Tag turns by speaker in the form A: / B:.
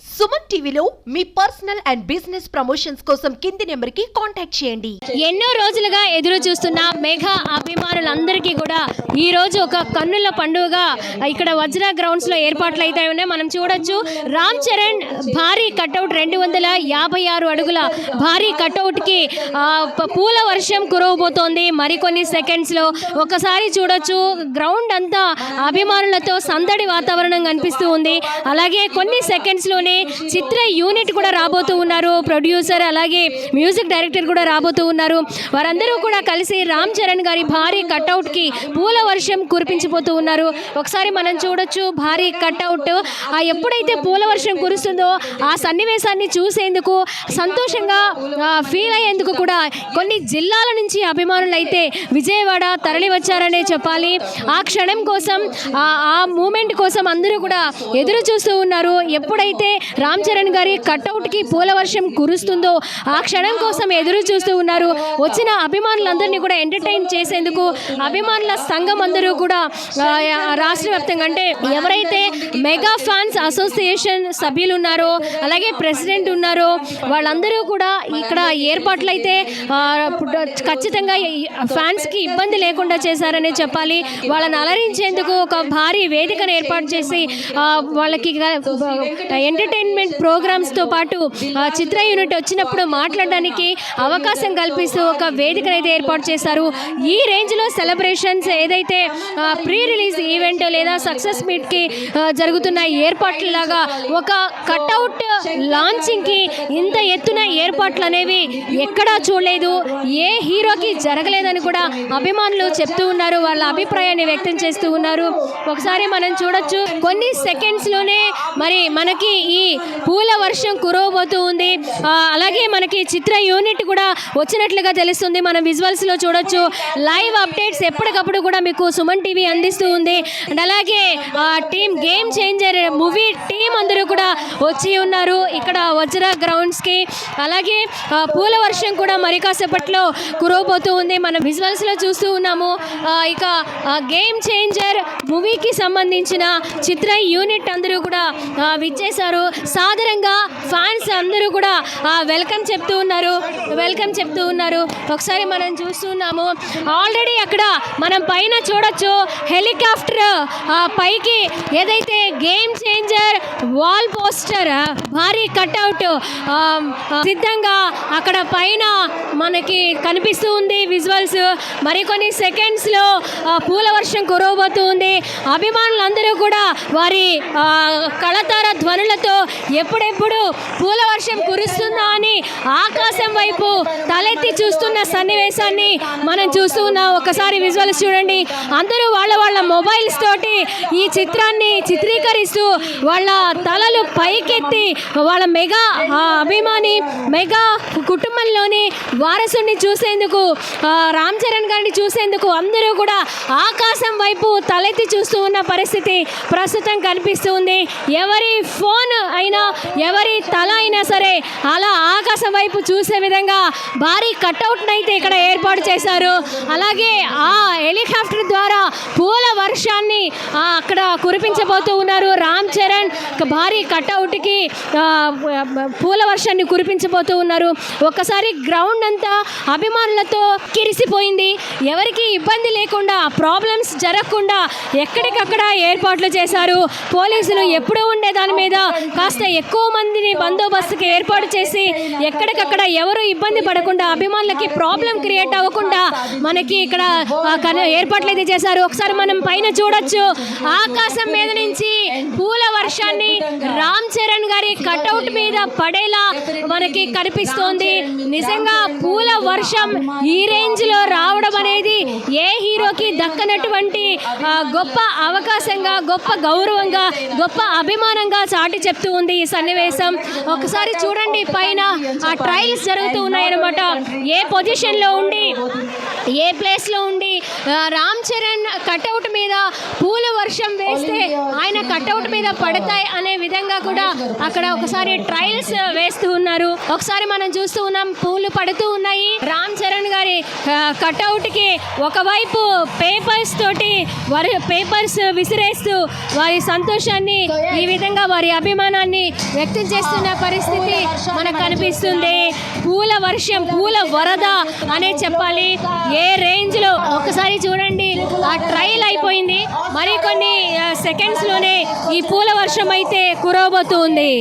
A: సుమన్ టీవీలో మీ personal and business promotions కోసం కింది నెంబర్కి కాంటాక్ట్ చేయండి.
B: ఎన్నో రోజులుగా ఎదురు చూస్తున్న మెగా అభిమానులందరికీ కూడా ఈ రోజు ఒక కన్నుల పండుగగా ఇక్కడ వజ్ర గ్రౌండ్స్ లో ఏర్పాట్లు అయితే ఉన్నాయి. మనం చూడొచ్చు రామ్ చరణ్ భారీ కట్అవుట్ 256 అడుగుల భారీ కట్అవుట్ కి పూల వర్షం కురవబోతోంది. మరికొన్ని సెకండ్స్ లో ఒకసారి చూడొచ్చు గ్రౌండ్ అంతా అభిమానులతో సందడి వాతావరణం కనిపిస్తూ ఉంది. అలాగే కొన్ని సెకండ్స్ లోనే చిత్ర యూనిట్ కూడా రాబోతూ ఉన్నారు. ప్రొడ్యూసర్ అలాగే మ్యూజిక్ డైరెక్టర్ కూడా రాబోతూ ఉన్నారు. వారందరూ కూడా కలిసి రామ్ చరణ్ గారి భారీ కట్అవుట్ కి పూల వర్షం కురిపించిపోతూ ఉన్నారు. ఒకసారి మనం చూడొచ్చు భారీ కట్అవుట్ ఎప్పుడైతే పూల వర్షం కురుస్తుందో ఆ సన్నివేశాన్ని చూసేందుకు సంతోషంగా ఫీల్ అయ్యేందుకు కూడా కొన్ని జిల్లాల నుంచి అభిమానులు అయితే విజయవాడ తరలి వచ్చారనే చెప్పాలి. ఆ క్షణం కోసం ఆ మూమెంట్ కోసం అందరూ కూడా ఎదురు చూస్తూ ఉన్నారు. ఎప్పుడైతే రామ్ చరణ్ గారి కట్అవుట్ కి పూల వర్షం కురుస్తుందో ఆ క్షణం కోసం ఎదురు చూస్తూ ఉన్నారు. వచ్చిన అభిమానులందరినీ కూడా ఎంటర్టైన్ చేసేందుకు అభిమానుల సంఘం అందరూ కూడా రాష్ట్ర వ్యాప్తంగా అంటే ఎవరైతే మెగా ఫ్యాన్స్ అసోసియేషన్ సభ్యులు ఉన్నారో అలాగే ప్రెసిడెంట్ ఉన్నారో వాళ్ళందరూ కూడా ఇక్కడ ఏర్పాట్లు అయితే ఖచ్చితంగా ఫ్యాన్స్ కి ఇబ్బంది లేకుండా చేశారనే చెప్పాలి. వాళ్ళని అలరించేందుకు ఒక భారీ వేదికను ఏర్పాటు చేసి వాళ్ళకి ఎంటర్టైన్మెంట్ ప్రోగ్రామ్స్తో పాటు చిత్ర యూనిట్ వచ్చినప్పుడు మాట్లాడడానికి అవకాశం కల్పిస్తూ ఒక వేదికను అయితే ఏర్పాటు చేశారు. ఈ రేంజ్లో సెలబ్రేషన్స్ ఏదైతే ప్రీ రిలీజ్ ఈవెంట్ లేదా సక్సెస్ మీట్కి జరుగుతున్న ఏర్పాట్లలాగా ఒక కట్అవుట్ లాంచింగ్కి ఇంత ఎత్తున ఏర్పాట్లు అనేవి ఎక్కడా చూడలేదు. ఏ హీరోకి జరగలేదని కూడా అభిమానులు చెప్తూ ఉన్నారు. వాళ్ళ అభిప్రాయాన్ని వ్యక్తం చేస్తూ ఉన్నారు. ఒకసారి మనం చూడొచ్చు కొన్ని సెకండ్స్లోనే మరి మనకి ఈ పూల వర్షం కురవబోతూ ఉంది. అలాగే మనకి చిత్ర యూనిట్ కూడా వచ్చినట్లుగా తెలుస్తుంది. మనం విజువల్స్లో చూడొచ్చు. లైవ్ అప్డేట్స్ ఎప్పటికప్పుడు కూడా మీకు సుమన్ టీవీ అందిస్తూ ఉంది. అండ్ అలాగే team game changer movie team అందరూ కూడా వచ్చి ఉన్నారు ఇక్కడ వజ్ర గ్రౌండ్స్కి. అలాగే పూల వర్షం కూడా మరి కాసేపట్లో కురవబోతూ ఉంది. మనం విజువల్స్లో చూస్తూ ఉన్నాము. ఇక గేమ్ చేంజర్ మూవీకి సంబంధించిన చిత్ర యూనిట్ అందరూ కూడా విచ్చేశారు. సాధారణంగా ఫ్యాన్స్ అందరూ కూడా వెల్కమ్ చెప్తూ ఉన్నారు. ఒకసారి మనం చూస్తున్నాము. ఆల్రెడీ అక్కడ మనం పైన చూడొచ్చు హెలికాప్టర్ పైకి ఏదైతే గేమ్ చేంజర్ వాల్ పోస్టర్ భారీ కట్అవుట్ సిద్ధంగా అక్కడ పైన మనకి కనిపిస్తూ ఉంది. విజువల్స్ మరికొన్ని సెకండ్స్లో పూల వర్షం కురవబోతుంది. అభిమానులందరూ కూడా వారి కళతార ధ్వనులతో ఎప్పుడెప్పుడు పూల వర్షం కురుస్తుందా అని ఆకాశం వైపు తలెత్తి చూస్తున్న సన్నివేశాన్ని మనం చూస్తూ ఉన్నాం. ఒకసారి విజువల్స్ చూడండి. అందరూ వాళ్ళ మొబైల్స్ తోటి ఈ చిత్రాన్ని చిత్రీకరిస్తూ వాళ్ళ తలలు పైకెత్తి వాళ్ళ మెగా అభిమాని మెగా కుటుంబంలోని వారసుని చూసేందుకు రామ్ చరణ్ గారిని చూసేందుకు అందరూ కూడా ఆకాశం వైపు తలెత్తి చూస్తూ ఉన్న పరిస్థితి ప్రస్తుతం కనిపిస్తూ ఉంది. ఎవరి ఫోన్ అయినా ఎవరి తల అయినా సరే అలా ఆకాశం వైపు చూసే విధంగా భారీ కట్అవుట్ని అయితే ఇక్కడ ఏర్పాటు చేశారు. అలాగే ఆ హెలికాప్టర్ ద్వారా పూల వర్షాన్ని అక్కడ కురిపించబోతూ ఉన్నారు. రామ్ చరణ్ భారీ కట్అవుట్కి పూల వర్షాన్ని కురిపించబోతూ ఉన్నారు. ఒక్కసారి గ్రౌండ్ అంతా అభిమానులతో కిరిసిపోయింది. ఎవరికి ఇబ్బంది లేకుండా ప్రాబ్లమ్స్ జరగకుండా ఎక్కడికక్కడ ఏర్పాట్లు చేశారు. పోలీసులు ఎప్పుడూ ఉండే దాని మీద కాస్త ఎక్కువ మందిని బందోబస్తుకి ఏర్పాటు చేసి ఎక్కడికక్కడ ఎవరు ఇబ్బంది పడకుండా అభిమానులకి ప్రాబ్లం క్రియేట్ అవ్వకుండా మనకి ఇక్కడ ఏర్పాట్లు అయితే చేశారు. ఒకసారి మనం పైన చూడొచ్చు. ఆకాశం మీద నుంచి పూల వర్షాన్ని రామ్ చరణ్ గారి కట్అవుట్ మీద పడేలా మనకి కనిపిస్తోంది. నిజంగా పూల వర్షం ఈ రేంజ్ లో రావడం అనేది ఏ హీరోకి దక్కనటువంటి గొప్ప అవకాశంగా గొప్ప గౌరవంగా గొప్ప అభిమానంగా చాటి చెప్తూ ఉంది ఈ సన్నివేశం. ఒకసారి చూడండి పైన ఆ ట్రయల్స్ జరుగుతూ ఉన్నాయన్నమాట. ఏ పొజిషన్లో ఉండి ఏ ప్లేస్లో ఉండి రామ్ చరణ్ కట్అవుట్ మీద పూల వర్షం వేస్తే ఆయన కట్అవుట్ మీద పడతాయి అనే విధంగా కూడా అక్కడ ఒకసారి ట్రయల్స్ వేస్తూ ఉన్నారు. ఒకసారి మనం చూస్తూ ఉన్నాం పూలు పడుతూ ఉన్నాయి. రామ్ చరణ్ గారి కట్అవుట్ కి ఒకవైపు పేపర్స్ తోటి వారి పేపర్స్ విసిరేస్తూ వారి సంతోషాన్ని ఈ విధంగా వారి అభిమానాన్ని వ్యక్తం చేస్తున్న పరిస్థితి మనకు కనిపిస్తుంది. పూల వర్షం, పూల వరద అనే చెప్పాలి. ఏ రేంజ్లో ఒకసారి చూడండి, ఆ ట్రైల్ అయిపోయింది. మరికొన్ని సెకండ్స్లోనే ఈ పూల వర్షం అయితే కురవబోతుంది.